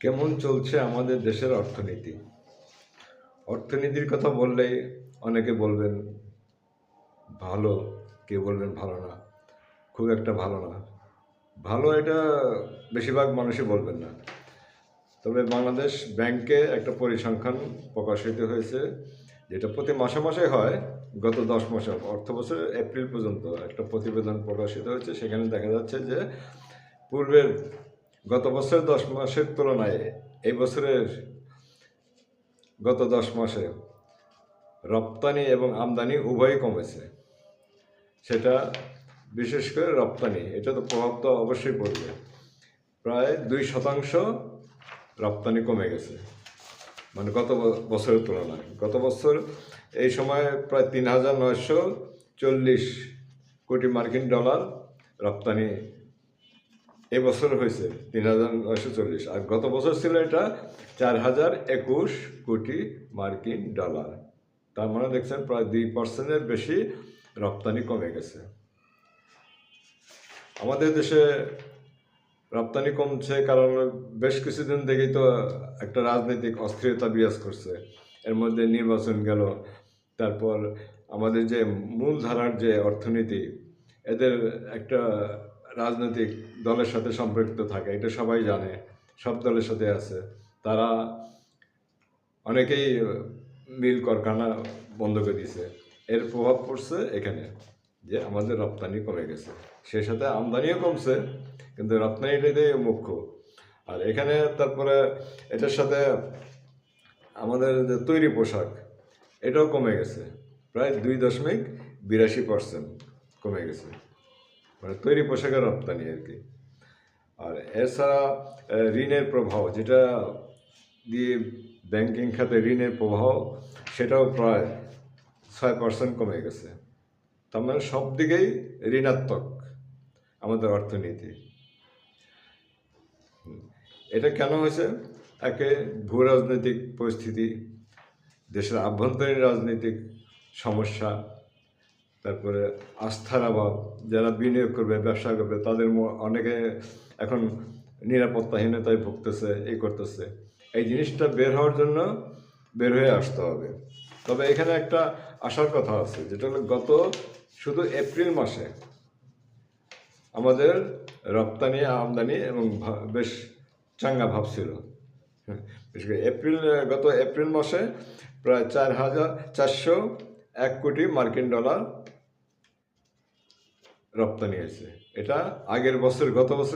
কেমন চলছে আমাদের দেশের অর্থনীতি? অর্থনীতির কথা বললেই অনেকে বলবেন ভালো, কেউ বলবেন ভালো না, খুব একটা ভালো না। ভালো এটা বেশিরভাগ মানুষই বলবেন না। তবে বাংলাদেশ ব্যাংকে একটা পরিসংখ্যান প্রকাশিত হয়েছে, যেটা প্রতি মাসে মাসে হয়। গত ১০ মাসে অর্থবছরের এপ্রিল পর্যন্ত একটা প্রতিবেদন প্রকাশিত হয়েছে। সেখানে দেখা যাচ্ছে যে পূর্বের গত বছরের ১০ মাসের তুলনায় এই বছরের গত ১০ মাসে রপ্তানি এবং আমদানি উভয়ই কমেছে। সেটা বিশেষ করে রপ্তানি, এটা তো প্রভাব তো অবশ্যই পড়বে। প্রায় ২% রপ্তানি কমে গেছে, মানে গত বছরের তুলনায়। গত বছর এই সময় প্রায় ৩,৯৪০ কোটি মার্কিন ডলার রপ্তানি এবছর হয়েছে ৩,৯৪০, আর গত বছর ছিল এটা ৪,০২১ কোটি মার্কিন ডলার। তার মানে দেখছেন প্রায় ২%-এর বেশি রপ্তানি কমে গেছে। আমাদের দেশে রপ্তানি কমছে কারণ বেশ কিছুদিন থেকেই তো একটা রাজনৈতিক অস্থিরতা বিরাজ করছে। এর মধ্যে নির্বাচন গেল, তারপর আমাদের যে মূলধারার যে অর্থনীতি, এদের একটা রাজনৈতিক দলের সাথে সম্পৃক্ত থাকে, এটা সবাই জানে, সব দলের সাথে আছে। তারা অনেকেই মিল কারখানা বন্ধ করে দিয়েছে। এর প্রভাব পড়ছে এখানে, যে আমাদের রপ্তানি কমে গেছে। সেই সাথে আমদানিও কমছে, কিন্তু রপ্তানিটাই মুখ্য। আর এখানে তারপরে এটার সাথে আমাদের যে তৈরি পোশাক, এটাও কমে গেছে, প্রায় ২.৮২% কমে গেছে, মানে তৈরি পোশাকের রপ্তানি আর কি। আর এছাড়া ঋণের প্রবাহ, যেটা দিয়ে ব্যাংকিং খাতে ঋণের প্রবাহ, সেটাও প্রায় ৬% কমে গেছে। তার মানে সব দিকেই ঋণাত্মক আমাদের অর্থনীতি। এটা কেন হয়েছে? একে ভূ রাজনৈতিক পরিস্থিতি, দেশের আভ্যন্তরীণ রাজনৈতিক সমস্যা, তারপরে আস্থার অভাব। যারা বিনিয়োগ করবে, ব্যবসা করবে, তাদের অনেকে এখন নিরাপত্তাহীনতায় ভুগতেছে, এই করতেছে। এই জিনিসটা বের হওয়ার জন্য বের হয়ে আসতে হবে। তবে এখানে একটা আশার কথা আছে, যেটা হলো গত শুধু এপ্রিল মাসে আমাদের রপ্তানি আমদানি এবং বেশ চাঙ্গা ভাব ছিল। বিশেষ করে গত এপ্রিল মাসে প্রায় ৪,৪০১ কোটি মার্কিন ডলার রপ্তানি হয়েছে। এটা আগের বছর, গত বছর